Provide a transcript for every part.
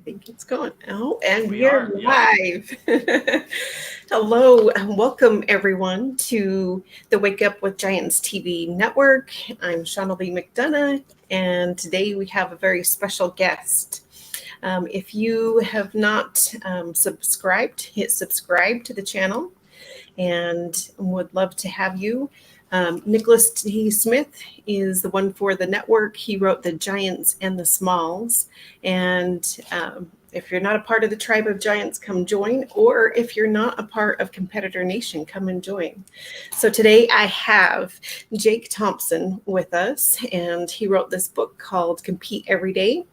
think it's going. Oh, and We we're are, yep. live. Hello, and welcome everyone to the Wake Up with Giants TV network. I'm Shawnalee McDonough, and today we have a very special guest. If you have not subscribed, hit subscribe to the channel and would love to have you. Nicholas T. Smith is the one for the network. He wrote The Giants and the Smalls. And if you're not a part of the tribe of giants, come join. Or if you're not a part of Competitor Nation, come and join. So today I have Jake Thompson with us, and he wrote this book called Compete Every Day.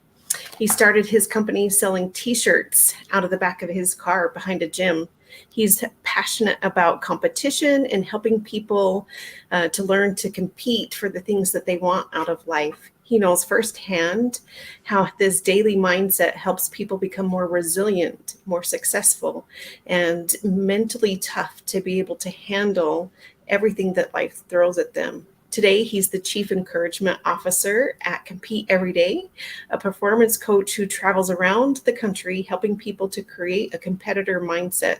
He started his company selling t-shirts out of the back of his car behind a gym. He's passionate about competition and helping people to learn to compete for the things that they want out of life. He knows firsthand how this daily mindset helps people become more resilient, more successful, and mentally tough to be able to handle everything that life throws at them. Today, he's the Chief Encouragement Officer at Compete Every Day, a performance coach who travels around the country helping people to create a competitor mindset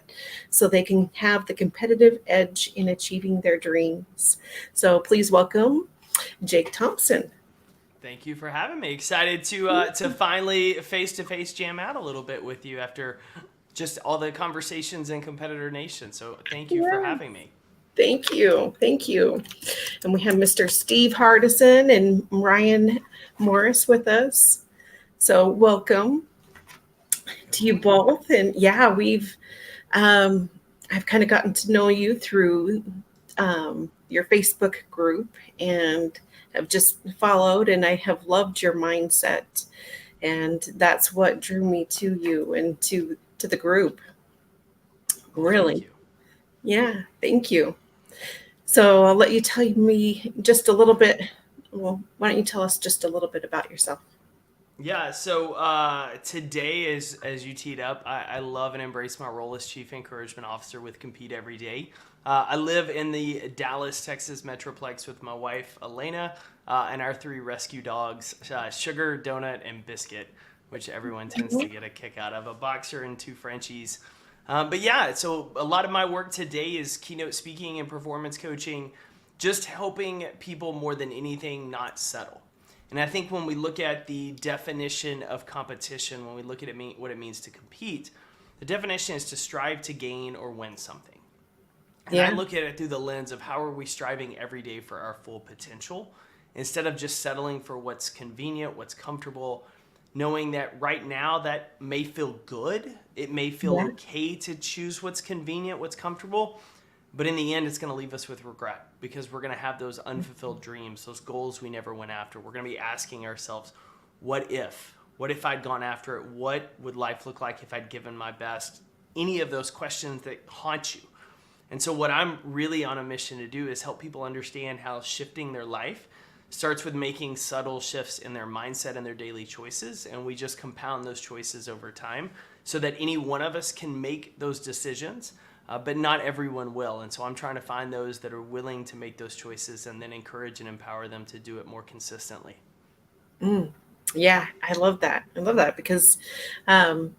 so they can have the competitive edge in achieving their dreams. So please welcome Jake Thompson. Thank you for having me. Excited to finally face-to-face jam out a little bit with you after just all the conversations in Competitor Nation. So thank you for Yeah. having me. Thank you. Thank you. And we have Mr. Steve Hardison and Ryan Morris with us. So welcome to you both. And yeah, um, I've kind of gotten to know you through your Facebook group and have just followed, and I have loved your mindset. And that's what drew me to you and to the group. Well, thank Really. you. Yeah. Thank you. So I'll let you tell me just a little bit. Well, why don't you tell us just a little bit about yourself? Yeah, so today, as you teed up, I love and embrace my role as Chief Encouragement Officer with Compete Every Day. I live in the Dallas, Texas Metroplex with my wife, Elena, and our three rescue dogs, Sugar, Donut, and Biscuit, which everyone tends to get a kick out of, a boxer and two Frenchies. But yeah, so a lot of my work today is keynote speaking and performance coaching, just helping people more than anything not settle. And I think when we look at the definition of competition, when we look at what it means to compete, the definition is to strive to gain or win something. And I Yeah. look at it through the lens of how are we striving every day for our full potential instead of just settling for what's convenient, what's comfortable, knowing that right now that may feel good. It may feel Yeah. okay to choose what's convenient, what's comfortable, but in the end, it's going to leave us with regret because we're going to have those unfulfilled dreams, those goals we never went after. We're going to be asking ourselves, what if? What if I'd gone after it? What would life look like if I'd given my best? Any of those questions that haunt you. And so what I'm really on a mission to do is help people understand how shifting their life starts with making subtle shifts in their mindset and their daily choices. And we just compound those choices over time so that any one of us can make those decisions, but not everyone will. And so I'm trying to find those that are willing to make those choices and then encourage and empower them to do it more consistently. Mm. Yeah, I love that. I love that because, um,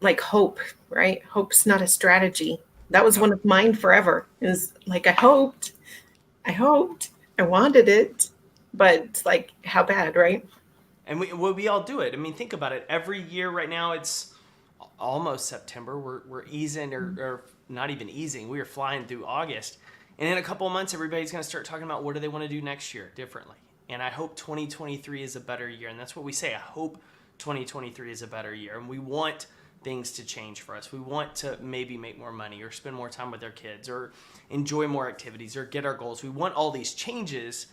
like hope, right? Hope's not a strategy. That was one of mine forever. Is like I hoped, I wanted it, but it's like how bad, right? And we all do it. I mean, think about it. Every year right now, it's almost September. We're easing or not even easing. We are flying through August. And in a couple of months, everybody's going to start talking about what do they want to do next year differently. And I hope 2023 is a better year. And that's what we say. I hope 2023 is a better year. And we want things to change for us. We want to maybe make more money or spend more time with our kids or enjoy more activities or get our goals. We want all these changes.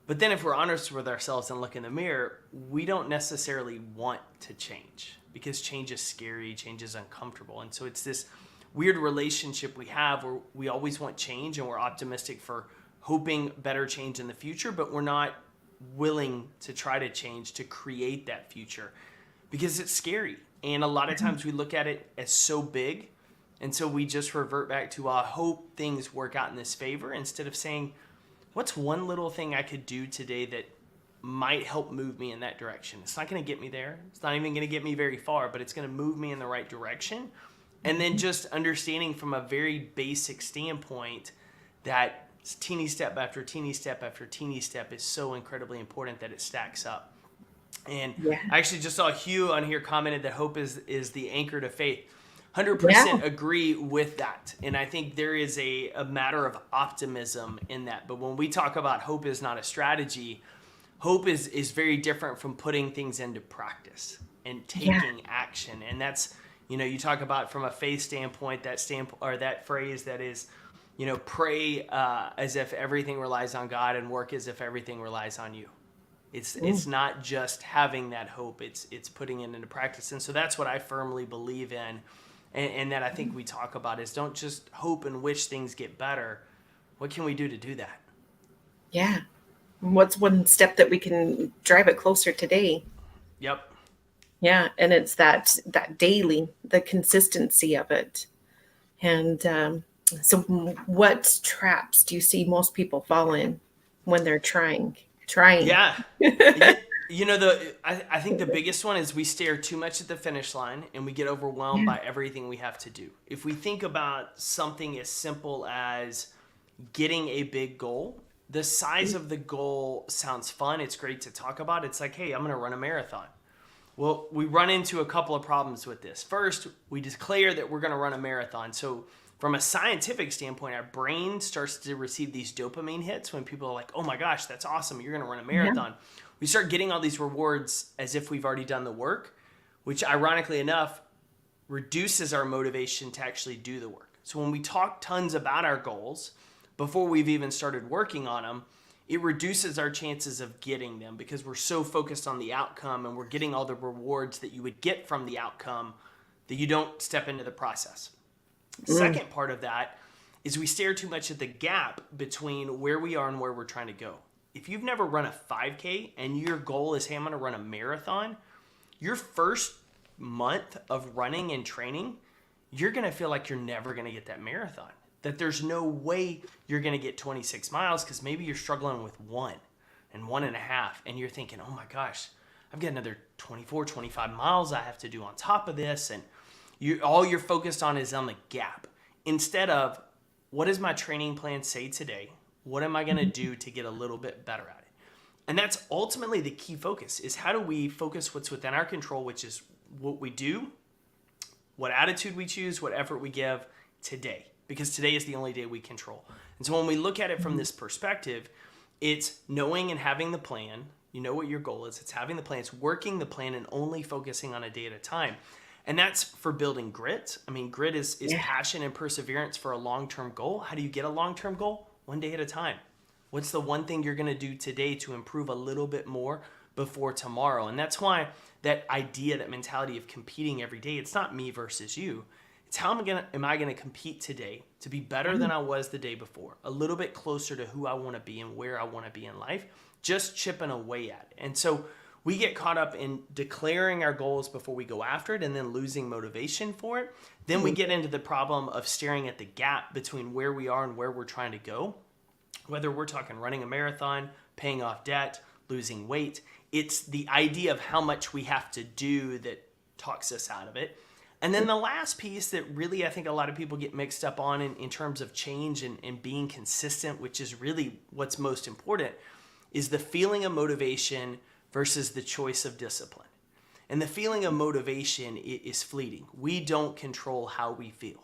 But then if we're honest with ourselves and look in the mirror, we don't necessarily want to change because change is scary, change is uncomfortable. And so it's this weird relationship we have where we always want change and we're optimistic for hoping better change in the future, but we're not willing to try to change to create that future because it's scary. And a lot of times we look at it as so big. And so we just revert back to, I hope things work out in this favor instead of saying, what's one little thing I could do today that might help move me in that direction. It's not going to get me there. It's not even going to get me very far, but it's going to move me in the right direction. And then just understanding from a very basic standpoint that teeny step after teeny step after teeny step is so incredibly important that it stacks up. And Yeah. I actually just saw Hugh on here commented that hope is the anchor to faith. 100% agree with that. And I think there is a matter of optimism in that. But when we talk about hope is not a strategy, hope is very different from putting things into practice and taking action. And that's, you talk about from a faith standpoint, that phrase that is, pray as if everything relies on God and work as if everything relies on you. It's not just having that hope, it's putting it into practice. And so that's what I firmly believe in. And that I think we talk about is don't just hope and wish things get better. What can we do to do that? Yeah. What's one step that we can drive it closer today? Yep. Yeah. And it's that daily, the consistency of it. And so what traps do you see most people fall in when they're trying? Yeah. I think the biggest one is we stare too much at the finish line and we get overwhelmed by everything we have to do. If we think about something as simple as getting a big goal, the size of the goal sounds fun. It's great to talk about. It's like, hey, I'm going to run a marathon. Well, we run into a couple of problems with this. First, we declare that we're going to run a marathon. So from a scientific standpoint, our brain starts to receive these dopamine hits when people are like, oh my gosh, that's awesome. You're going to run a marathon. Yeah. We start getting all these rewards as if we've already done the work, which ironically enough reduces our motivation to actually do the work. So when we talk tons about our goals before we've even started working on them, it reduces our chances of getting them because we're so focused on the outcome and we're getting all the rewards that you would get from the outcome that you don't step into the process. Second part of that is we stare too much at the gap between where we are and where we're trying to go. If you've never run a 5K and your goal is, hey, I'm going to run a marathon, your first month of running and training, you're going to feel like you're never going to get that marathon. That there's no way you're going to get 26 miles because maybe you're struggling with 1 and 1.5 and you're thinking, oh my gosh, I've got another 24, 25 miles I have to do on top of this. And all you're focused on is on the gap instead of what does my training plan say today? What am I going to do to get a little bit better at it? And that's ultimately the key focus is how do we focus what's within our control, which is what we do, what attitude we choose, what effort we give today, because today is the only day we control. And so when we look at it from this perspective, it's knowing and having the plan. You know what your goal is. It's having the plan. It's working the plan and only focusing on a day at a time. And that's for building grit. I mean, grit is passion and perseverance for a long-term goal. How do you get a long-term goal? One day at a time. What's the one thing you're going to do today to improve a little bit more before tomorrow? And that's why that idea, that mentality of competing every day, it's not me versus you. It's how am I going to compete today to be better than I was the day before, a little bit closer to who I want to be and where I want to be in life, just chipping away at it. And so we get caught up in declaring our goals before we go after it and then losing motivation for it. Then we get into the problem of staring at the gap between where we are and where we're trying to go. Whether we're talking running a marathon, paying off debt, losing weight, it's the idea of how much we have to do that talks us out of it. And then the last piece that really I think a lot of people get mixed up on in terms of change and being consistent, which is really what's most important, is the feeling of motivation versus the choice of discipline. And the feeling of motivation is fleeting. We don't control how we feel.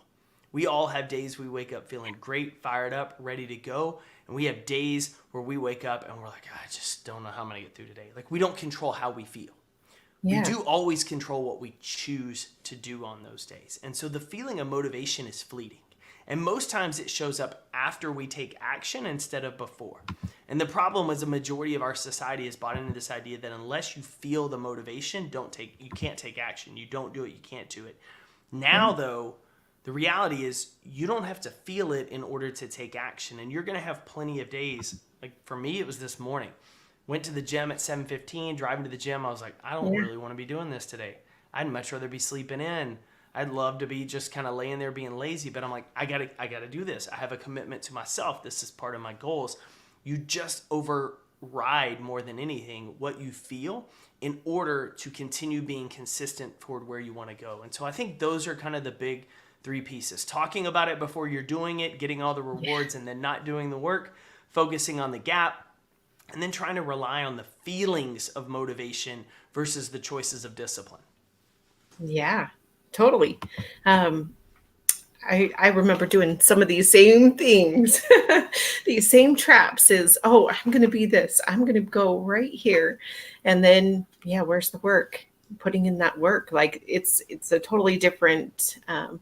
We all have days we wake up feeling great, fired up, ready to go. And we have days where we wake up and we're like, I just don't know how I'm going to get through today. Like we don't control how we feel. Yeah. We do always control what we choose to do on those days. And so the feeling of motivation is fleeting. And most times it shows up after we take action instead of before. And the problem is a majority of our society has bought into this idea that unless you feel the motivation, you can't take action. You don't do it, you can't do it. Now, though, the reality is you don't have to feel it in order to take action. And you're going to have plenty of days. Like for me, it was this morning. Went to the gym at 7:15, driving to the gym. I was like, I don't really want to be doing this today. I'd much rather be sleeping in. I'd love to be just kind of laying there being lazy, but I'm like, I gotta do this. I have a commitment to myself. This is part of my goals. You just override ride more than anything what you feel in order to continue being consistent toward where you want to go. And so I think those are kind of the big three pieces: talking about it before you're doing it, getting all the rewards, and then not doing the work, focusing on the gap, and then trying to rely on the feelings of motivation versus the choices of discipline. Yeah, totally. Um, I remember doing some of these same things, these same traps is, oh, I'm going to be this, I'm going to go right here. And then, yeah, where's the work? Putting in that work. Like it's a totally different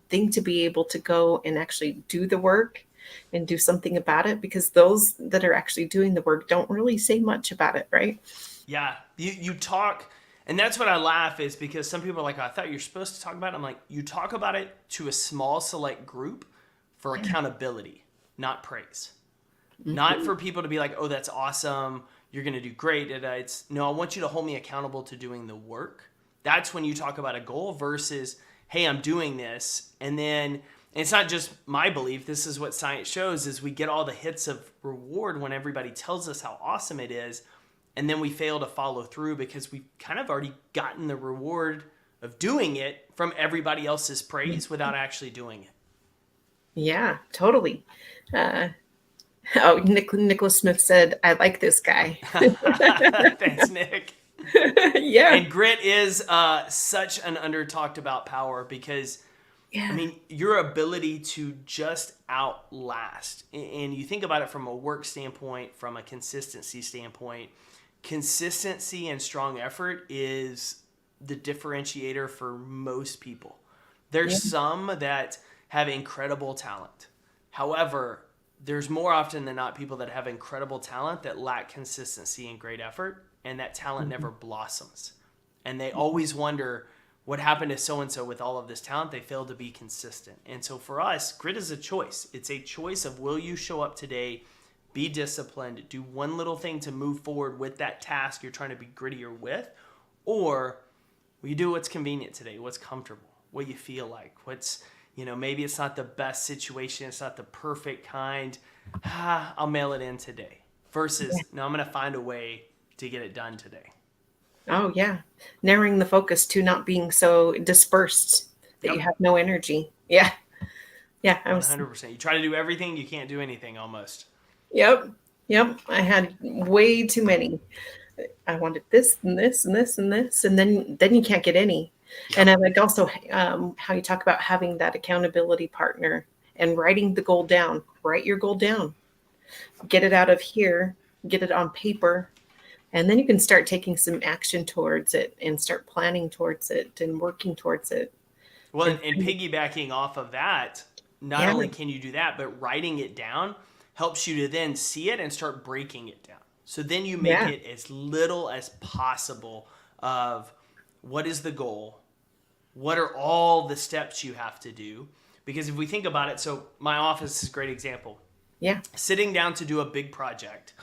thing to be able to go and actually do the work and do something about it, because those that are actually doing the work don't really say much about it, right? Yeah, you talk, and that's what I laugh is because some people are like, I thought you're supposed to talk about it. I'm like, you talk about it to a small select group for accountability, not praise. Not for people to be like, oh, that's awesome, you're going to do great. It's no, I want you to hold me accountable to doing the work. That's when you talk about a goal versus, hey, I'm doing this. And then, and it's not just my belief, this is what science shows, is we get all the hits of reward when everybody tells us how awesome it is. And then we fail to follow through because we've kind of already gotten the reward of doing it from everybody else's praise without actually doing it. Yeah, totally. Uh, Nicholas Smith said, I like this guy. Thanks, Nick. Yeah. And grit is such an under talked about power because, Yeah. I mean, your ability to just outlast, and you think about it from a work standpoint, from a consistency standpoint, consistency and strong effort is the differentiator for most people. There's some that have incredible talent. However, there's more often than not people that have incredible talent that lack consistency and great effort, and that talent never blossoms. And they always wonder what happened to so-and-so with all of this talent. They failed to be consistent. And so for us, grit is a choice. It's a choice of, will you show up today, be disciplined, do one little thing to move forward with that task you're trying to be grittier with, or will you do what's convenient today, what's comfortable, what you feel like, what's, maybe it's not the best situation, it's not the perfect kind, I'll mail it in today, versus, no, I'm going to find a way to get it done today. Oh, yeah. Narrowing the focus to not being so dispersed that you have no energy. Yeah. Yeah. 100%. You try to do everything, you can't do anything almost. Yep. I had way too many. I wanted this and this and this and this, and then you can't get any. Yep. And I like also how you talk about having that accountability partner and writing the goal down. Write your goal down. Get it out of here. Get it on paper. And then you can start taking some action towards it and start planning towards it and working towards it. Well, and piggybacking off of that, not only can you do that, but writing it down helps you to then see it and start breaking it down. So then you make it as little as possible of what is the goal, what are all the steps you have to do. Because if we think about it, so my office is a great example. Yeah. Sitting down to do a big project.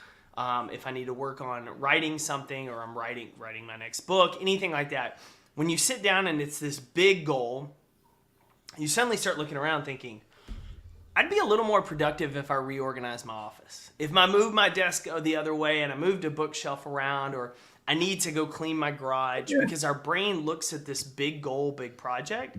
If I need to work on writing something, or I'm writing my next book, anything like that. When you sit down and it's this big goal, you suddenly start looking around thinking, I'd be a little more productive if I reorganized my office. If I moved my desk the other way and I moved a bookshelf around, or I need to go clean my garage, because our brain looks at this big goal, big project,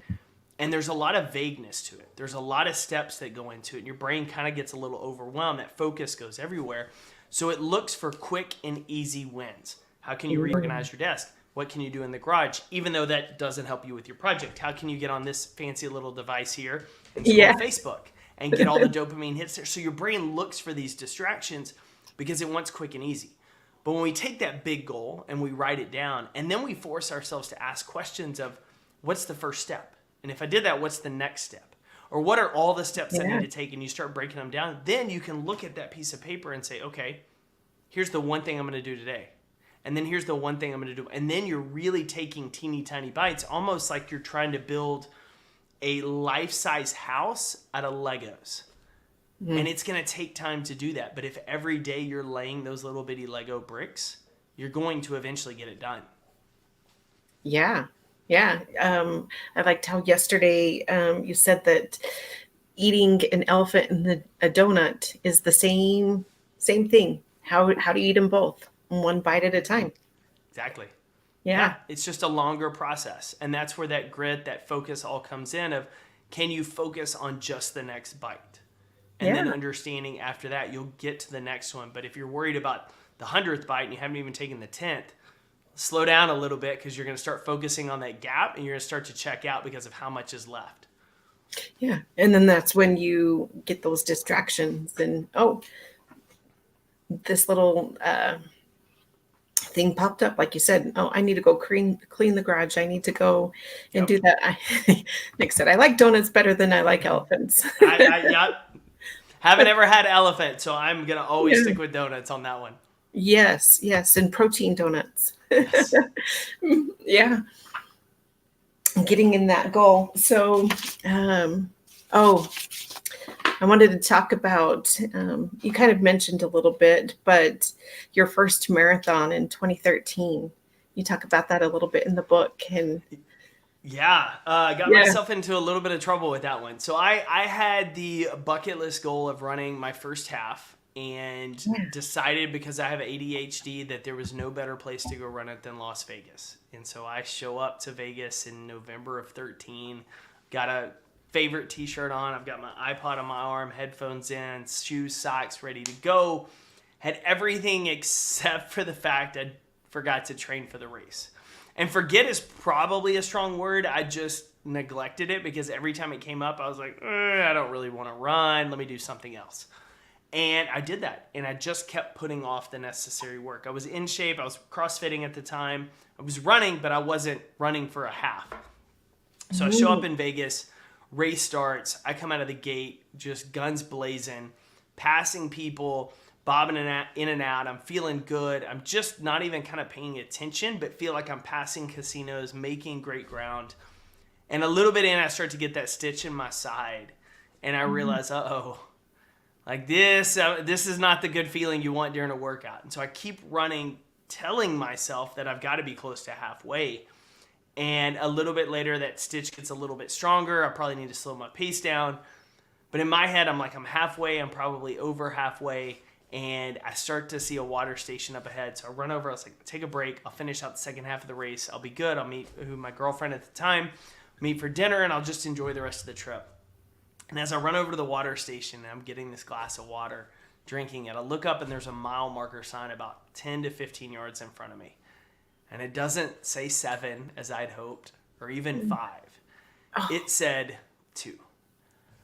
and there's a lot of vagueness to it. There's a lot of steps that go into it, and your brain kind of gets a little overwhelmed. That focus goes everywhere. So it looks for quick and easy wins. How can you reorganize your desk? What can you do in the garage? Even though that doesn't help you with your project, how can you get on this fancy little device here and scroll Facebook and get all the dopamine hits there? So your brain looks for these distractions because it wants quick and easy. But when we take that big goal and we write it down, and then we force ourselves to ask questions of, what's the first step? And if I did that, what's the next step? Or what are all the steps I need to take? And you start breaking them down. Then you can look at that piece of paper and say, okay, here's the one thing I'm going to do today. And then here's the one thing I'm going to do. And then you're really taking teeny tiny bites, almost like you're trying to build a life-size house out of Legos. And it's going to take time to do that. But if every day you're laying those little bitty Lego bricks, you're going to eventually get it done. Yeah. I liked how yesterday you said that eating an elephant and a donut is the same thing. how do you eat them both, one bite at a time? Exactly. Yeah. Yeah, it's just a longer process. And that's where that grit, that focus all comes in of, can you focus on just the next bite? And then Yeah. understanding after that, you'll get to the next one. But if you're worried about the 100th bite and you haven't even taken the 10th, slow down a little bit, because you're going to start focusing on that gap and you're going to start to check out because of how much is left. Yeah. And then that's when you get those distractions and, oh, this little thing popped up, like you said. Oh, I need to go clean the garage. I need to go and Yep. do that. Like I said, I like donuts better than I like elephants. Yep. Haven't ever had elephant, so I'm going to always Yeah. stick with donuts on that one. Yes, and protein donuts. Yes. Yeah, getting in that goal. So, oh, I wanted to talk about, you kind of mentioned a little bit, but your first marathon in 2013. You talk about that a little bit in the book. And Yeah, got yeah, myself into a little bit of trouble with that one. So I had the bucket list goal of running my first half, and yeah, decided, because I have ADHD, that there was no better place to go run it than Las Vegas. And so I show up to Vegas in November of 13, got a favorite t-shirt on, I've got my iPod on my arm, headphones in, shoes, socks, ready to go. Had everything except for the fact I forgot to train for the race. And forget is probably a strong word. I just neglected it, because every time it came up, I was like, I don't really want to run. Let me do something else. And I did that. And I just kept putting off the necessary work. I was in shape. I was CrossFitting at the time. I was running, but I wasn't running for a half. So I show up in Vegas. Race starts. I come out of the gate, just guns blazing, passing people, bobbing in and out. I'm feeling good. I'm just not even kind of paying attention, but feel like I'm passing casinos, making great ground. And a little bit in, I start to get that stitch in my side, and I realize, like this is not the good feeling you want during a workout. And so I keep running, telling myself that I've got to be close to halfway. And a little bit later, that stitch gets a little bit stronger. I probably need to slow my pace down. But in my head, I'm like, I'm halfway. I'm probably over halfway. And I start to see a water station up ahead. So I run over. I was like, take a break. I'll finish out the second half of the race. I'll be good. I'll meet my girlfriend at the time, meet for dinner, and I'll just enjoy the rest of the trip. And as I run over to the water station, and I'm getting this glass of water, drinking it, I look up, and there's a mile marker sign about 10 to 15 yards in front of me. And it doesn't say 7, as I'd hoped, or even 5. It said 2.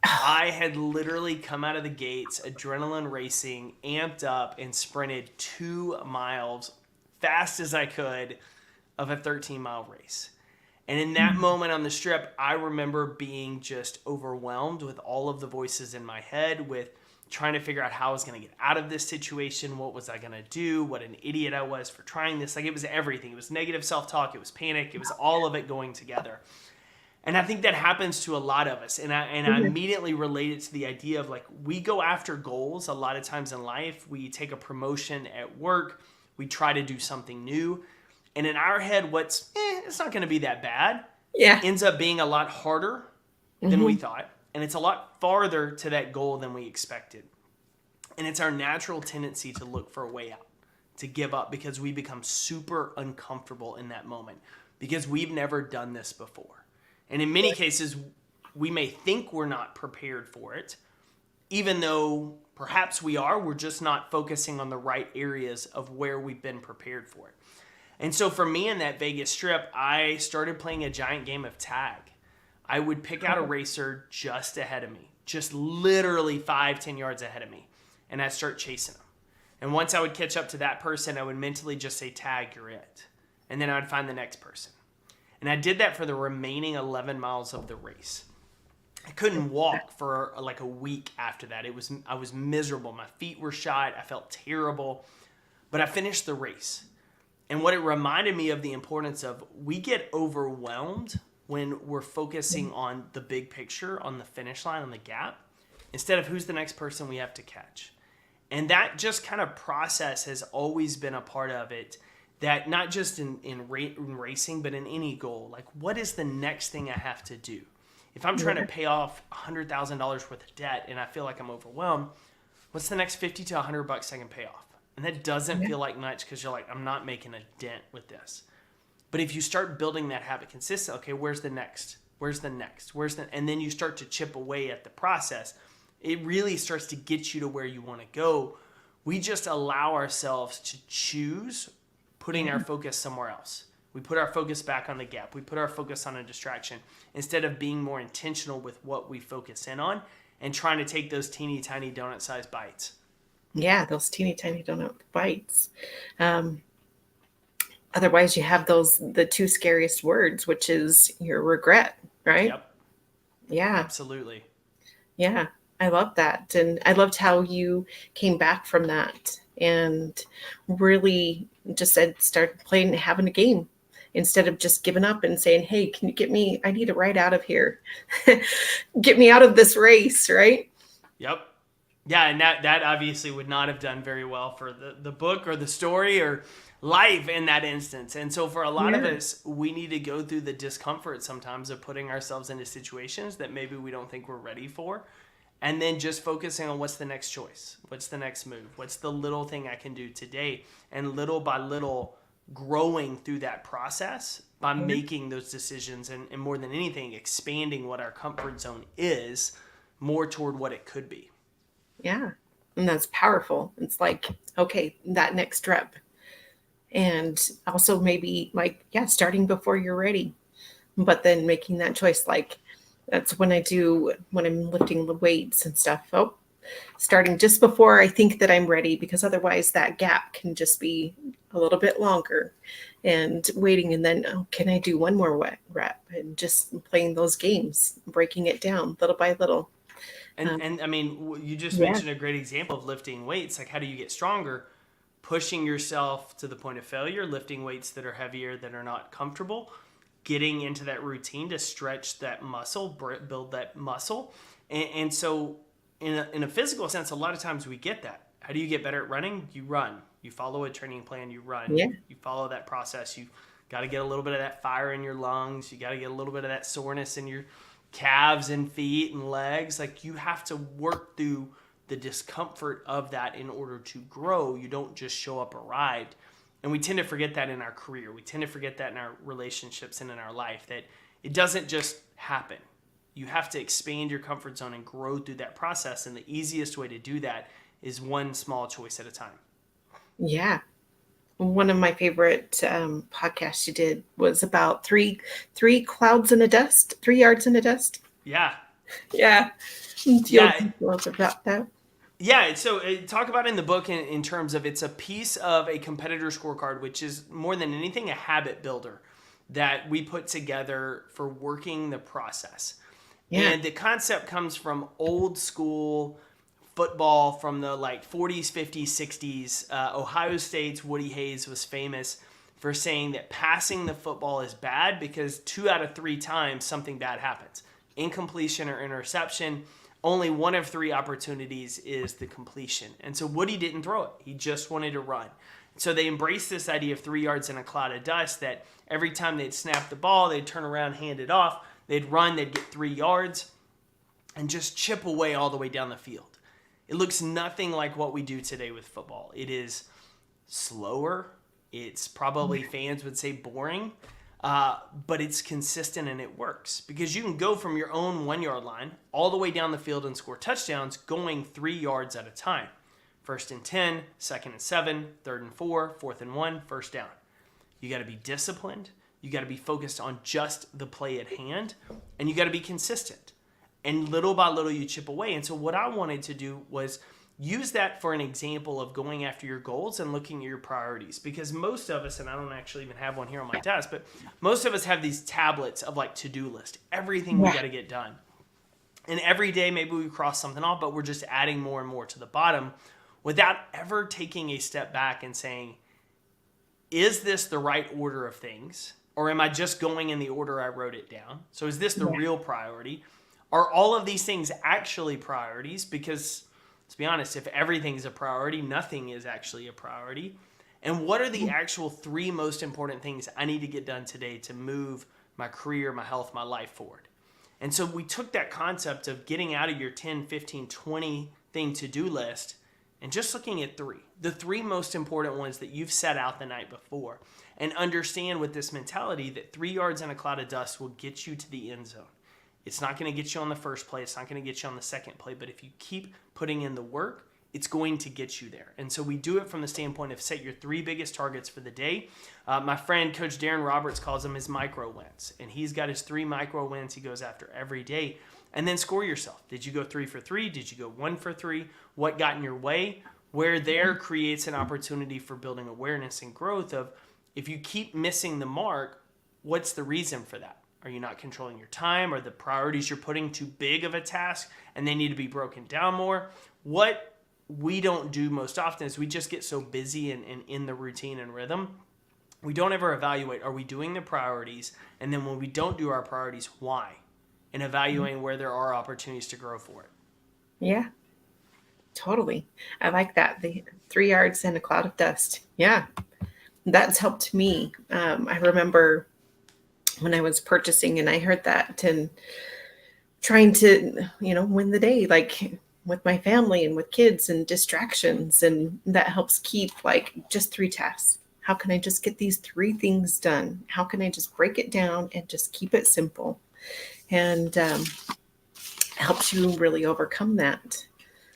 I had literally come out of the gates, adrenaline racing, amped up, and sprinted 2 miles fast as I could of a 13-mile race. And in that moment on the strip, I remember being just overwhelmed with all of the voices in my head, with trying to figure out how I was going to get out of this situation. What was I going to do? What an idiot I was for trying this. Like, it was everything. It was negative self-talk. It was panic. It was all of it going together. And I think that happens to a lot of us. And I immediately relate it to the idea of, like, we go after goals a lot of times in life. We take a promotion at work. We try to do something new. And in our head, what's, it's not going to be that bad, ends up being a lot harder than we thought. And it's a lot farther to that goal than we expected. And it's our natural tendency to look for a way out, to give up, because we become super uncomfortable in that moment, because we've never done this before. And in many cases, we may think we're not prepared for it, even though perhaps we are. We're just not focusing on the right areas of where we've been prepared for it. And so for me in that Vegas strip, I started playing a giant game of tag. I would pick out a racer just ahead of me, just literally 5-10 yards ahead of me, and I'd start chasing them. And once I would catch up to that person, I would mentally just say, tag, you're it. And then I would find the next person. And I did that for the remaining 11 miles of the race. I couldn't walk for like a week after that. I was miserable. My feet were shot. I felt terrible. But I finished the race. And what it reminded me of the importance of, we get overwhelmed when we're focusing on the big picture, on the finish line, on the gap, instead of who's the next person we have to catch. And that just kind of process has always been a part of it, that not just in racing, but in any goal. Like, what is the next thing I have to do? If I'm trying to pay off $100,000 worth of debt and I feel like I'm overwhelmed, what's the next $50 to $100 I can pay off? And that doesn't Yeah. feel like much because you're like, I'm not making a dent with this. But if you start building that habit consistent, okay, where's the next? Where's the next? And then you start to chip away at the process, it really starts to get you to where you want to go. We just allow ourselves to choose putting our focus somewhere else. We put our focus back on the gap. We put our focus on a distraction instead of being more intentional with what we focus in on and trying to take those teeny tiny donut sized bites. Yeah, those teeny tiny donut bites. Um, Otherwise, you have the two scariest words, which is your regret, right? Yep, Yeah, absolutely. yeah. I love that. And I loved how you came back from that and really just said, start playing, having a game instead of just giving up and saying, hey, can you get me? I need a ride out of here. Get me out of this race, right? Yep. Yeah, and that obviously would not have done very well for the book or the story or life in that instance. And so for a lot of Yeah. us, we need to go through the discomfort sometimes of putting ourselves into situations that maybe we don't think we're ready for. And then just focusing on what's the next choice, what's the next move, what's the little thing I can do today, and little by little growing through that process by making those decisions and more than anything, expanding what our comfort zone is more toward what it could be. Yeah. And that's powerful. It's like, okay, that next rep. And also maybe like, yeah, starting before you're ready, but then making that choice. Like that's when when I'm lifting the weights and stuff. Oh, starting just before I think that I'm ready, because otherwise that gap can just be a little bit longer and waiting. And then, oh, can I do one more rep and just playing those games, breaking it down little by little. And I mean, you just Yeah. mentioned a great example of lifting weights. Like, how do you get stronger? Pushing yourself to the point of failure, lifting weights that are heavier, that are not comfortable, getting into that routine to stretch that muscle, build that muscle. And so, in a physical sense, a lot of times we get that. How do you get better at running? You run. You follow a training plan, you run. Yeah. You follow that process. You got to get a little bit of that fire in your lungs. You got to get a little bit of that soreness in your calves and feet and legs. Like, you have to work through the discomfort of that in order to grow. You don't just show up arrived. And we tend to forget that in our career. We tend to forget that in our relationships and in our life, that it doesn't just happen. You have to expand your comfort zone and grow through that process. And the easiest way to do that is one small choice at a time. Yeah. One of my favorite podcasts you did was about three clouds in the dust, 3 yards in the dust. Yeah. Yeah. Yeah. About that. Yeah, so talk about it in the book in terms of it's a piece of a competitor scorecard, which is more than anything a habit builder that we put together for working the process. Yeah. And the concept comes from old school football from the like 40s, 50s, 60s. Ohio State's Woody Hayes was famous for saying that passing the football is bad because 2 out of 3 times something bad happens. Incompletion or interception. Only 1 of 3 opportunities is the completion. And so Woody didn't throw it. He just wanted to run. So they embraced this idea of 3 yards in a cloud of dust, that every time they'd snap the ball, they'd turn around, hand it off, they'd run, they'd get 3 yards, and just chip away all the way down the field. It looks nothing like what we do today with football. It is slower. It's probably, fans would say, boring. But it's consistent and it works because you can go from your own 1 yard line all the way down the field and score touchdowns going 3 yards at a time. 1st and 10, 2nd and 7, 3rd and 4, 4th and 1, first down. You got to be disciplined. You got to be focused on just the play at hand, and you got to be consistent. And little by little, you chip away. And so what I wanted to do was use that for an example of going after your goals and looking at your priorities. Because most of us, and I don't actually even have one here on my desk, but most of us have these tablets of like to-do list, everything we got to get done. And every day, maybe we cross something off, but we're just adding more and more to the bottom without ever taking a step back and saying, is this the right order of things? Or am I just going in the order I wrote it down? So is this the real priority? Are all of these things actually priorities? Because let's be honest, if everything's a priority, nothing is actually a priority. And what are the actual 3 most important things I need to get done today to move my career, my health, my life forward? And so we took that concept of getting out of your 10, 15, 20 thing to-do list and just looking at the three most important ones that you've set out the night before, and understand with this mentality that 3 yards in a cloud of dust will get you to the end zone. It's not going to get you on the first play. It's not going to get you on the second play. But if you keep putting in the work, it's going to get you there. And so we do it from the standpoint of set your 3 biggest targets for the day. My friend, Coach Darren Roberts, calls them his micro wins. And he's got his 3 micro wins he goes after every day. And then score yourself. Did you go 3 for 3? Did you go 1 for 3? What got in your way? Where there creates an opportunity for building awareness and growth of, if you keep missing the mark, what's the reason for that? Are you not controlling your time? Are the priorities you're putting too big of a task and they need to be broken down more? What we don't do most often is we just get so busy and in the routine and rhythm. We don't ever evaluate, are we doing the priorities? And then when we don't do our priorities, why? And evaluating where there are opportunities to grow for it. Yeah, totally. I like that. The 3 yards in a cloud of dust. Yeah, that's helped me. I remember when I was purchasing and I heard that and trying to, win the day, like with my family and with kids and distractions. And that helps keep like just 3 tasks. How can I just get these 3 things done? How can I just break it down and just keep it simple? And helps you really overcome that.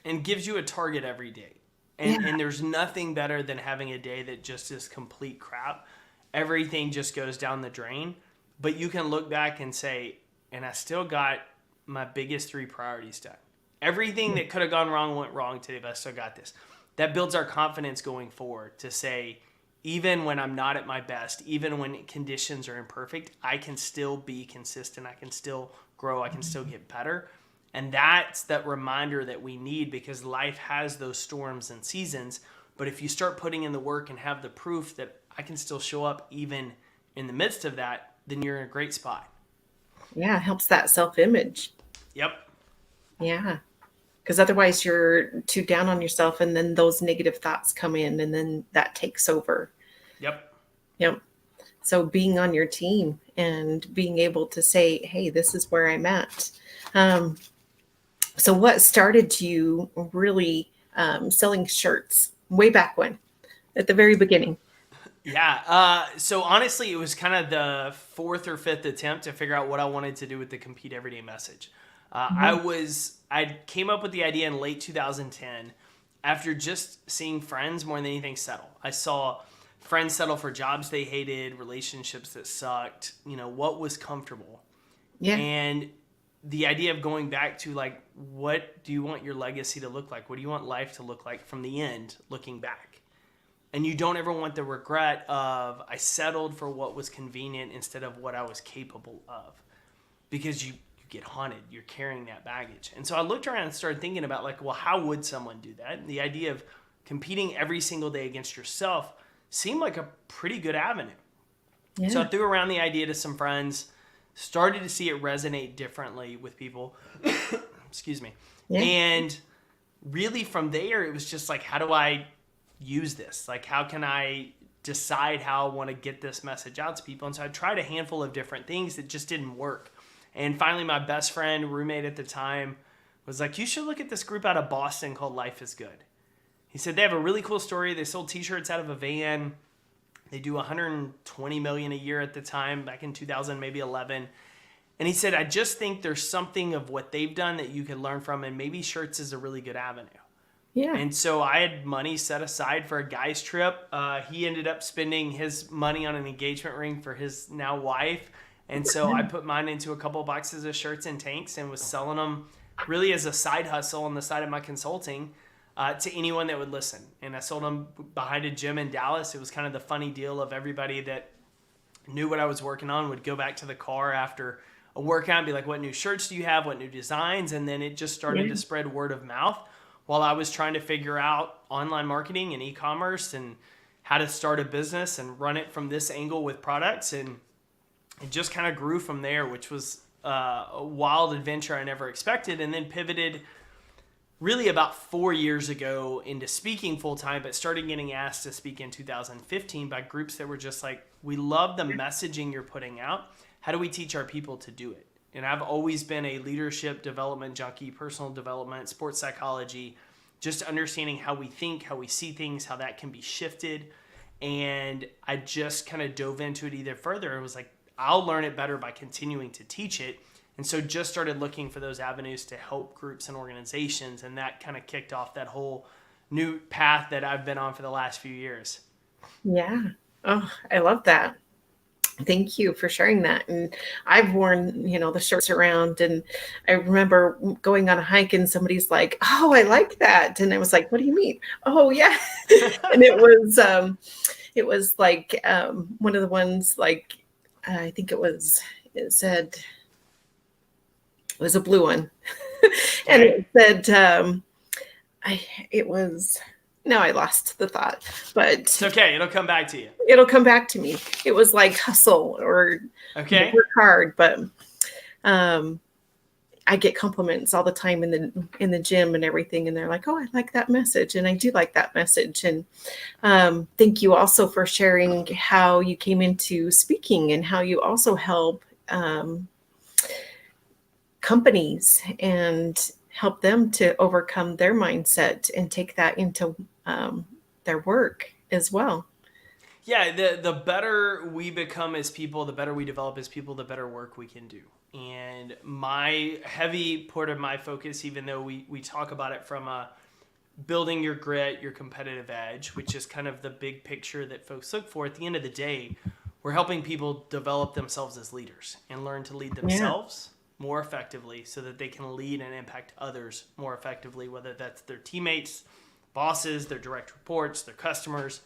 And gives you a target every day. And there's nothing better than having a day that just is complete crap. Everything just goes down the drain. But you can look back and say, and I still got my biggest 3 priorities done. Everything that could have gone wrong went wrong today, but I still got this. That builds our confidence going forward to say, even when I'm not at my best, even when conditions are imperfect, I can still be consistent. I can still grow. I can still get better. And that's that reminder that we need, because life has those storms and seasons. But if you start putting in the work and have the proof that I can still show up even in the midst of that, then you're in a great spot. Yeah, it helps that self-image. Yep. Yeah. Because otherwise you're too down on yourself, and then those negative thoughts come in, and then that takes over. Yep. So being on your team and being able to say, hey, this is where I'm at. So what started you really selling shirts way back when, at the very beginning? Yeah. So honestly, it was kind of the 4th or 5th attempt to figure out what I wanted to do with the Compete Everyday message. I came up with the idea in late 2010 after just seeing friends more than anything settle. I saw friends settle for jobs they hated, relationships that sucked, what was comfortable. Yeah. And the idea of going back to like, what do you want your legacy to look like? What do you want life to look like from the end, looking back? And you don't ever want the regret of, I settled for what was convenient instead of what I was capable of. Because you get haunted. You're carrying that baggage. And so I looked around and started thinking about like, well, how would someone do that? And the idea of competing every single day against yourself seemed like a pretty good avenue. Yeah. So I threw around the idea to some friends, started to see it resonate differently with people. Excuse me. Yeah. And really from there, it was just like, how do I use this? Like, how can I decide how I want to get this message out to people? And so I tried a handful of different things that just didn't work. And finally, my best friend, roommate at the time, was like, you should look at this group out of Boston called Life is Good. He said they have a really cool story. They sold t-shirts out of a van. They do $120 million a year at the time, back in 2000, maybe 11. And he said, I just think there's something of what they've done that you could learn from, and maybe shirts is a really good avenue. Yeah. And so I had money set aside for a guy's trip. He ended up spending his money on an engagement ring for his now wife. And so I put mine into a couple boxes of shirts and tanks and was selling them really as a side hustle on the side of my consulting to anyone that would listen. And I sold them behind a gym in Dallas. It was kind of the funny deal of everybody that knew what I was working on would go back to the car after a workout and be like, what new shirts do you have? What new designs? And then it just started to spread word of mouth while I was trying to figure out online marketing and e-commerce and how to start a business and run it from this angle with products. And it just kind of grew from there, which was a wild adventure I never expected, and then pivoted really about 4 years ago into speaking full-time, but started getting asked to speak in 2015 by groups that were just like, we love the messaging you're putting out. How do we teach our people to do it? And I've always been a leadership development junkie, personal development, sports psychology, just understanding how we think, how we see things, how that can be shifted. And I just kind of dove into it either further. It was like, I'll learn it better by continuing to teach it. And so just started looking for those avenues to help groups and organizations. And that kind of kicked off that whole new path that I've been on for the last few years. Yeah. Oh, I love that. Thank you for sharing that. And I've worn, the shirts around, and I remember going on a hike and somebody's like, "Oh, I like that." And I was like, "What do you mean?" "Oh, yeah." And it was like one of the ones, like I think it said it was a blue one. And Okay. it said it was, now I lost the thought, but It's okay. It'll come back to you. it'll come back to me. It was like hustle or Okay. work hard, but um, I get compliments all the time in the gym and everything, and they're like, "Oh, I like that message," and I do like that message. And thank you also for sharing how you came into speaking and how you also help companies and help them to overcome their mindset and take that into their work as well. Yeah, the better we become as people, the better we develop as people, the better work we can do. And my heavy part of my focus, even though we talk about it from building your grit, your competitive edge, which is kind of the big picture that folks look for, at the end of the day, we're helping people develop themselves as leaders and learn to lead Yeah. themselves more effectively so that they can lead and impact others more effectively, whether that's their teammates, bosses, their direct reports, their customers.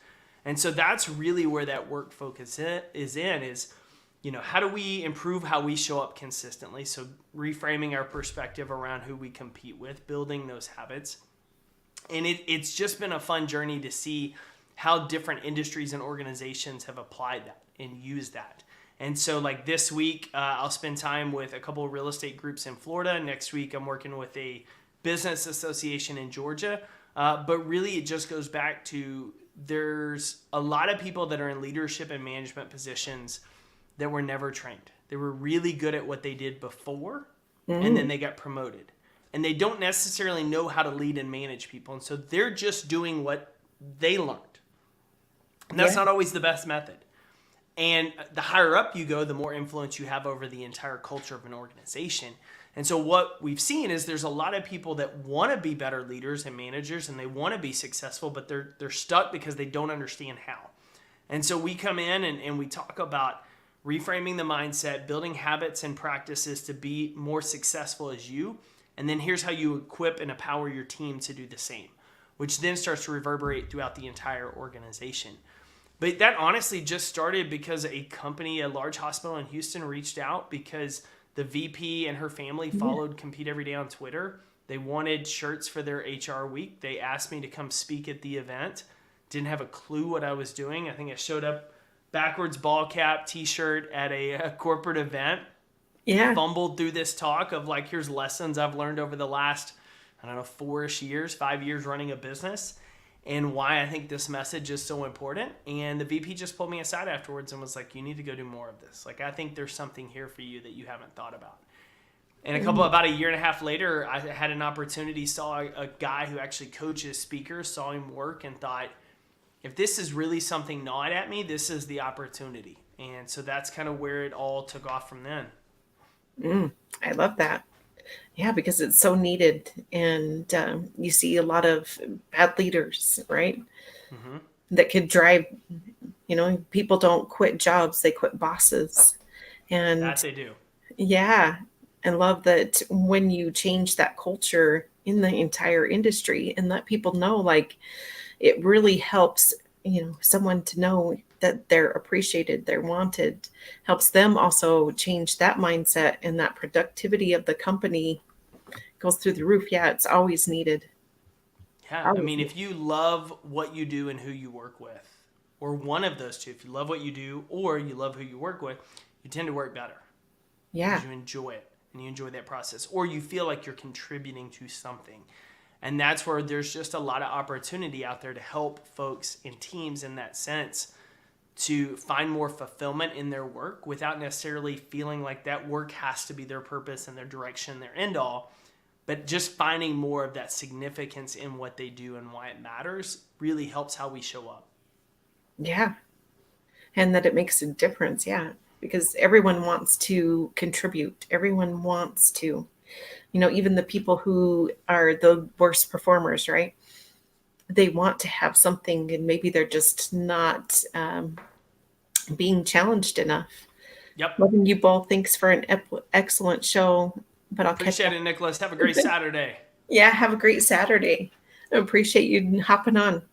And so that's really where that work focus is, how do we improve how we show up consistently? So reframing our perspective around who we compete with, building those habits. And it's just been a fun journey to see how different industries and organizations have applied that and used that. And so like this week, I'll spend time with a couple of real estate groups in Florida. Next week, I'm working with a business association in Georgia. But really, it just goes back to there's a lot of people that are in leadership and management positions that were never trained. They were really good at what they did before, and then they got promoted. And they don't necessarily know how to lead and manage people. And so they're just doing what they learned. And that's not always the best method. And the higher up you go, the more influence you have over the entire culture of an organization. And so what we've seen is there's a lot of people that want to be better leaders and managers, and they want to be successful, but they're stuck because they don't understand how. And so we come in and we talk about reframing the mindset, building habits and practices to be more successful as you. And then here's how you equip and empower your team to do the same, which then starts to reverberate throughout the entire organization. But that honestly just started because a company, a large hospital in Houston, reached out because the VP and her family followed Compete Every Day on Twitter. They wanted shirts for their HR week. They asked me to come speak at the event. Didn't have a clue what I was doing. I think I showed up backwards ball cap, t-shirt at a corporate event. Yeah. Fumbled through this talk of like, here's lessons I've learned over the last, 5 years running a business, and why I think this message is so important. And the VP just pulled me aside afterwards and was like, you need to go do more of this. Like, I think there's something here for you that you haven't thought about. And about a year and a half later, I had an opportunity, saw a guy who actually coaches speakers, saw him work and thought, if this is really something gnawed at me, this is the opportunity. And so that's kind of where it all took off from then. I love that. Yeah, because it's so needed. And you see a lot of bad leaders, right? Mm-hmm. That could drive, people don't quit jobs, they quit bosses. And That they do. yeah, I love that when you change that culture in the entire industry and let people know, like, it really helps, someone to know that they're appreciated, they're wanted, helps them also change that mindset, and that productivity of the company goes through the roof. Yeah, it's always needed. Yeah, I Always mean, needed. if you love what you do and who you work with, or one of those two, if you love what you do or you love who you work with, you tend to work better. Yeah. Because you enjoy it and you enjoy that process, or you feel like you're contributing to something. And that's where there's just a lot of opportunity out there to help folks and teams in that sense to find more fulfillment in their work without necessarily feeling like that work has to be their purpose and their direction, their end all, But just finding more of that significance in what they do and why it matters really helps how we show up. Yeah. And that it makes a difference. Yeah. Because everyone wants to contribute. Everyone wants to, even the people who are the worst performers, right? They want to have something, and maybe they're just not being challenged enough. Yep. Loving you both. Thanks for an excellent show. But I'll catch Appreciate up. it, Nicholas. Have a great Saturday. Yeah, have a great Saturday. I appreciate you hopping on.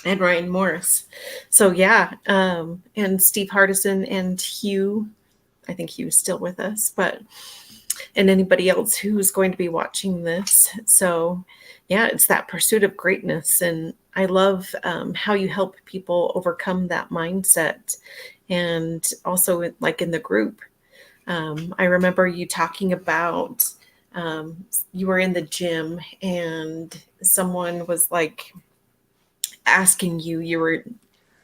And Ryan Morris. So yeah, and Steve Hardison and Hugh. I think Hugh's still with us, but and anybody else who's going to be watching this. So yeah, it's that pursuit of greatness, and I love how you help people overcome that mindset, and also like in the group. I remember you talking about you were in the gym and someone was like asking you, you were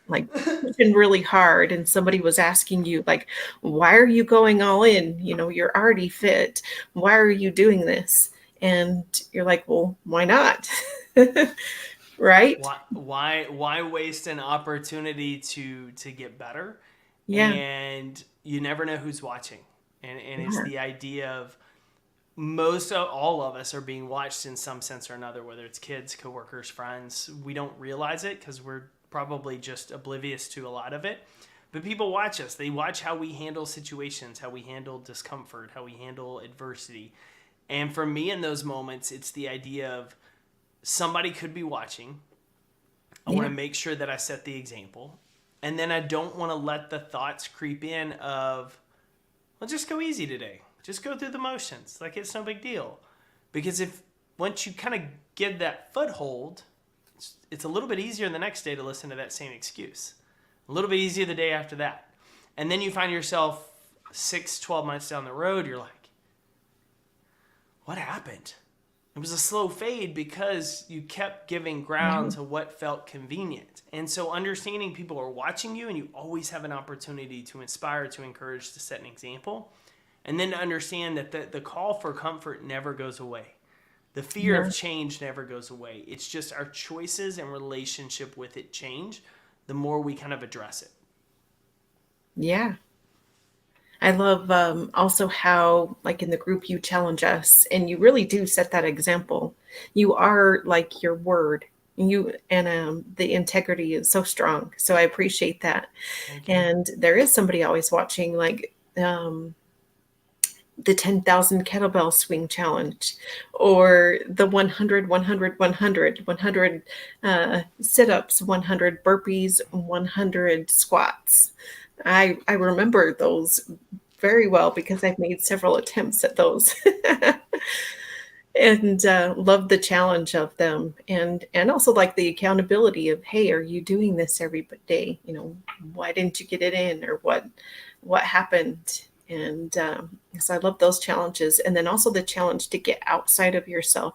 like pushing really hard, and somebody was asking you like, why are you going all in? You're already fit. Why are you doing this? And you're like, well, why not? Right? Why waste an opportunity to get better? Yeah. And you never know who's watching. And it's Yeah. the idea of most of all of us are being watched in some sense or another, whether it's kids, coworkers, friends. We don't realize it because we're probably just oblivious to a lot of it. But people watch us. They watch how we handle situations, how we handle discomfort, how we handle adversity. And for me in those moments, it's the idea of somebody could be watching. I want Yeah. to make sure that I set the example. And then I don't want to let the thoughts creep in of, well, just go easy today. Just go through the motions. Like it's no big deal. Because if once you kind of get that foothold, it's a little bit easier the next day to listen to that same excuse. A little bit easier the day after that. And then you find yourself 6-12 months down the road, you're like, what happened? It was a slow fade because you kept giving ground to what felt convenient. And so understanding people are watching you and you always have an opportunity to inspire, to encourage, to set an example. And then to understand that the call for comfort never goes away. The fear of change never goes away. It's just our choices and relationship with it change the more we kind of address it. Yeah. I love also how, like in the group, you challenge us, and you really do set that example. You are like your word. The integrity is so strong. So I appreciate that. Thank you. And there is somebody always watching, like the 10,000 kettlebell swing challenge, or the 100, 100, 100, 100 sit-ups, 100 burpees, 100 squats. I remember those very well because I've made several attempts at those. And love the challenge of them, and also like the accountability of, hey, are you doing this every day? Why didn't you get it in, or what happened? And so I love those challenges, and then also the challenge to get outside of yourself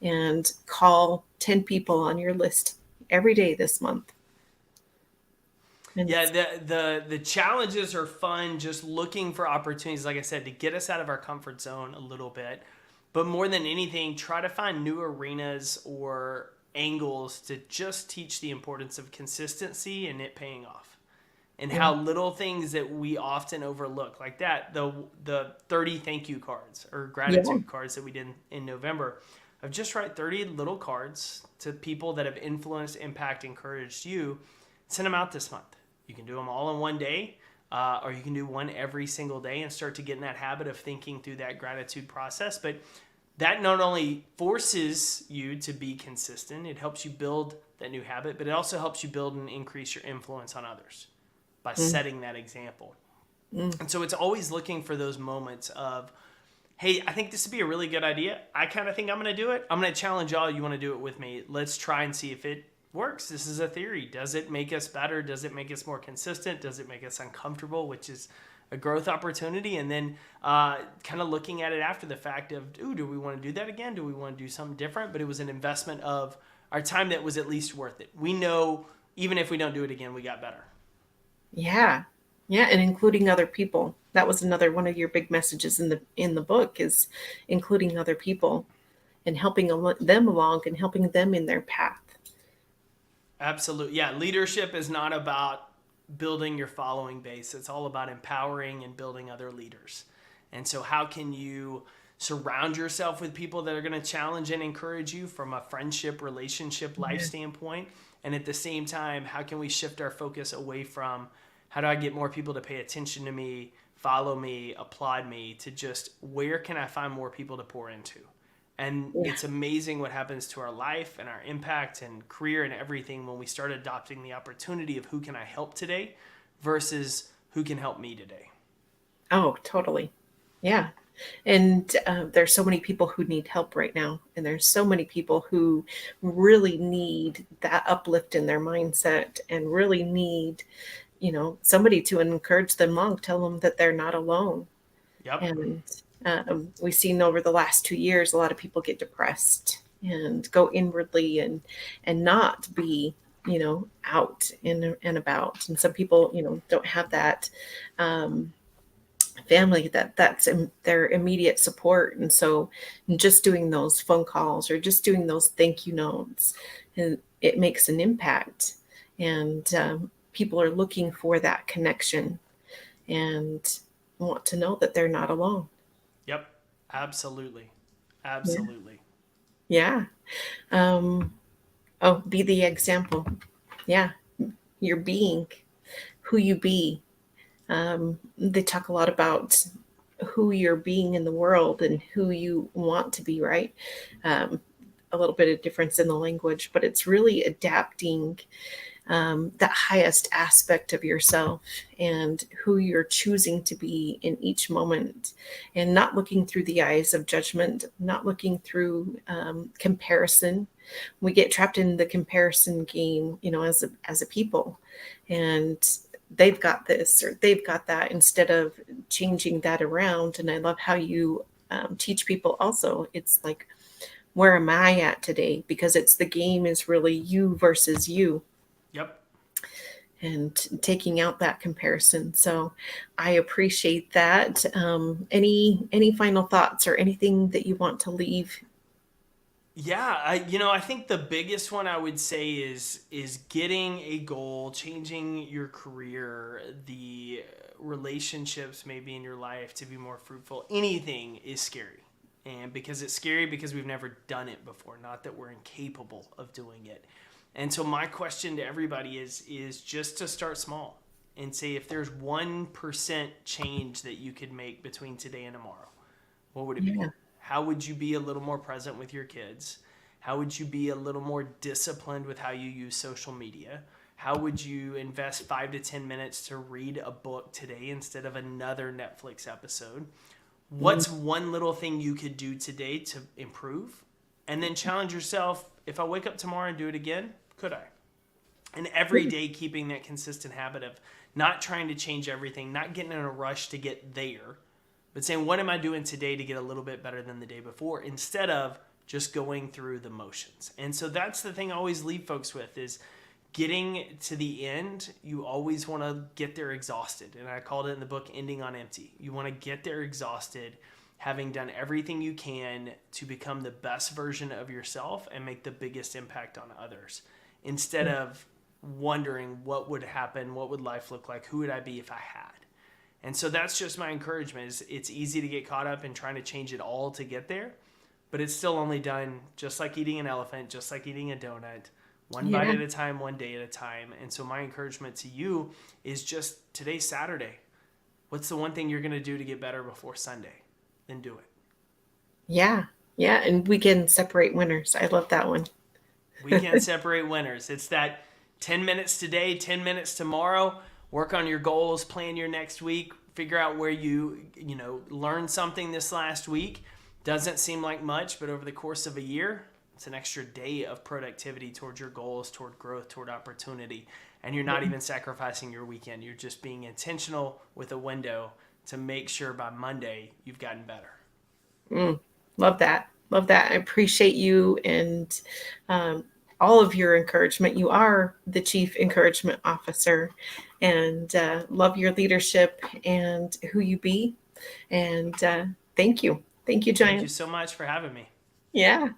and call 10 people on your list every day this month. And Yeah, the challenges are fun, just looking for opportunities, like I said, to get us out of our comfort zone a little bit. But more than anything, try to find new arenas or angles to just teach the importance of consistency and it paying off. And how little things that we often overlook, like the 30 thank you cards or gratitude cards that we did in November, of just write 30 little cards to people that have influenced, impact, encouraged you. Send them out this month. You can do them all in one day, or you can do one every single day and start to get in that habit of thinking through that gratitude process. But that not only forces you to be consistent, it helps you build that new habit, but it also helps you build and increase your influence on others by setting that example. And so it's always looking for those moments of, hey, I think this would be a really good idea. I kind of think I'm going to do it. I'm going to challenge y'all. You want to do it with me? Let's try and see if it works. This is a theory. Does it make us better? Does it make us more consistent? Does it make us uncomfortable, which is a growth opportunity? And then kind of looking at it after the fact of, ooh, do we want to do that again? Do we want to do something different? But it was an investment of our time that was at least worth it. We know even if we don't do it again, we got better. yeah, and including other people. That was another one of your big messages in the book, is including other people and helping them along and helping them in their path. Absolutely. Yeah, leadership is not about building your following base. It's all about empowering and building other leaders. And so how can you surround yourself with people that are going to challenge and encourage you from a friendship, relationship, life Yeah. standpoint? And at the same time, how can we shift our focus away from how do I get more people to pay attention to me, follow me, applaud me, to just where can I find more people to pour into? And Yeah. it's amazing what happens to our life and our impact and career and everything when we start adopting the opportunity of who can I help today versus who can help me today. Oh, totally. Yeah. And there's so many people who need help right now. And there's so many people who really need that uplift in their mindset and really need, somebody to encourage them along, tell them that they're not alone. Yep. And we've seen over the last 2 years, a lot of people get depressed and go inwardly and not be, out and about. And some people, don't have that family that's in their immediate support. And so just doing those phone calls or just doing those thank you notes, and it makes an impact. And people are looking for that connection and want to know that they're not alone. Yep. Absolutely. Yeah. Absolutely. Yeah. Um, oh, be the example. Yeah. Your being, who you be. They talk a lot about who you're being in the world and who you want to be, right? Um, a little bit of difference in the language, but it's really adapting that highest aspect of yourself and who you're choosing to be in each moment, and not looking through the eyes of judgment, not looking through comparison. We get trapped in the comparison game, as a people, and they've got this or they've got that, instead of changing that around. And I love how you teach people also. It's like, where am I at today? Because it's the game is really you versus you, Yep. and taking out that comparison. So I appreciate that. Any final thoughts or anything that you want to leave? Yeah, I think the biggest one I would say is getting a goal, changing your career, the relationships maybe in your life to be more fruitful. Anything is scary. And because it's scary because we've never done it before, not that we're incapable of doing it. And so my question to everybody is just to start small and say if there's 1% change that you could make between today and tomorrow, what would it be? Yeah. How would you be a little more present with your kids? How would you be a little more disciplined with how you use social media? How would you invest 5 to 10 minutes to read a book today instead of another Netflix episode? Mm. What's one little thing you could do today to improve? And then challenge yourself, if I wake up tomorrow and do it again, could I? And every day keeping that consistent habit of not trying to change everything, not getting in a rush to get there, but saying, what am I doing today to get a little bit better than the day before, instead of just going through the motions. And so that's the thing I always leave folks with is getting to the end. You always want to get there exhausted. And I called it in the book, ending on empty. You want to get there exhausted, having done everything you can to become the best version of yourself and make the biggest impact on others, instead of wondering what would happen, what would life look like, who would I be if I had. And so that's just my encouragement is it's easy to get caught up in trying to change it all to get there, but it's still only done just like eating an elephant, just like eating a donut, one bite Yeah. at a time, one day at a time. And so my encouragement to you is just today's Saturday. What's the one thing you're going to do to get better before Sunday? Then do it. Yeah. Yeah. And we can separate winners. I love that one. We can't separate winners. It's that 10 minutes today, 10 minutes tomorrow. Work on your goals, plan your next week, figure out where learned something this last week. Doesn't seem like much, but over the course of a year, it's an extra day of productivity towards your goals, toward growth, toward opportunity. And you're not even sacrificing your weekend. You're just being intentional with a window to make sure by Monday you've gotten better. Mm, love that. Love that. I appreciate you and all of your encouragement. You are the Chief Encouragement Officer, and love your leadership and who you be. And thank you. Thank you, Thank you Giants. so much for having me. Yeah.